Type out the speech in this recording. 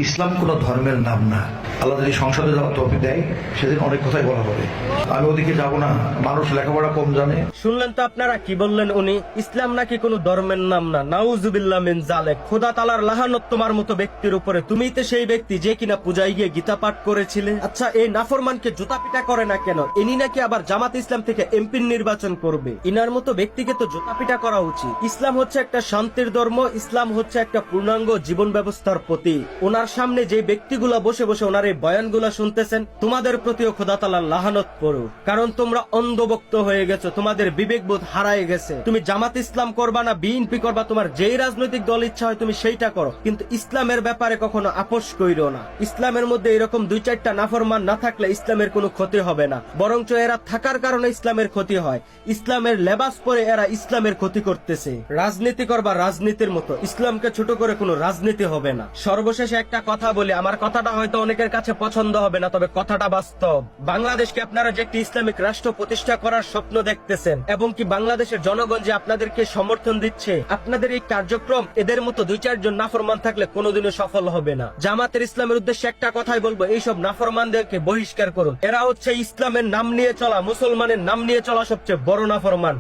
ইসলাম কোন ধর্মের নাম না। আল্লাহ যদি সংসদে যাওয়ার তৌফিক দেয় সেদিন অনেক কথাই বলা হবে। আমি ওদিকে যাব না, মানুষ লেখাপড়া কম জানে। শুনলেন তো আপনারা কি বললেন উনি? ইসলাম নাকি কোনো ধর্মের নাম না। নাউজুবিল্লাহ মিন যালিক। খোদা তাআলার লাহানত তোমার মতো ব্যক্তির উপরে। তুমিই তো সেই ব্যক্তি যে কিনা পূজায় গিয়ে গীতা পাঠ করেছিলে। আচ্ছা, এই নাফরমানকে জুতা পিটা করে না কেন? ইনি নাকি আবার জামাত ইসলাম থেকে এমপি নির্বাচন করবে। ইনার মতো ব্যক্তিকে তো জুতা পিটা করা উচিত। ইসলাম হচ্ছে একটা শান্তির ধর্ম। ইসলাম হচ্ছে একটা পূর্ণাঙ্গ জীবন ব্যবস্থার প্রতীক। ওনার সামনে যে ব্যক্তিগুলা বসে বসে ওনার এই বয়ানগুলা শুনতেছেন, তোমাদের প্রতিও খোদা তাআলার লাহানত পড়ুক। কারণ তোমরা অন্ধভক্ত হয়ে গেছো, তোমাদের বিবেকবোধ হারায় গেছে। তুমি জামাত ইসলাম করবা না বিএনপি করবা, তোমার যেই রাজনৈতিক দল ইচ্ছা হয় তুমি সেইটা করো, কিন্তু ইসলামের ব্যাপারে কখনো আপোষ কইরো না। ইসলামের মধ্যে এরকম 2-4টা নাফরমান না থাকলে ইসলামের কোনো ক্ষতি হবে না, বরঞ্চ এরা থাকার কারণে ইসলামের ক্ষতি হয়। ইসলামের লেবাস পরে এরা ইসলামের ক্ষতি করতেছে। রাজনীতি করবা রাজনীতির মতো, ইসলামকে ছোট করে কোনো রাজনীতি হবে না। সর্বশেষে একটা কথা বলি, আমার কথাটা হয়তো অনেকের কাছে পছন্দ হবে না, তবে কথাটা বাস্তব। বাংলাদেশকে আপনারা যে একটি ইসলামিক রাষ্ট্র প্রতিষ্ঠা করার স্বপ্ন দেখতেছেন, এবং কি বাংলাদেশের জনগণ যে আপনাদেরকে সমর্থন দিচ্ছে, আপনাদের এই কার্যক্রম এদের মতো 2-4 জন নাফরমান থাকলে কোনোদিনও সফল হবে না। জামাতের ইসলামের উদ্দেশ্যে একটা কথাই বলবো, এইসব নাফরমানদেরকে বহিষ্কার করুন। এরা হচ্ছে ইসলামের নাম নিয়ে চলা, মুসলমানের নাম নিয়ে চলা সবচেয়ে বড় নাফরমান।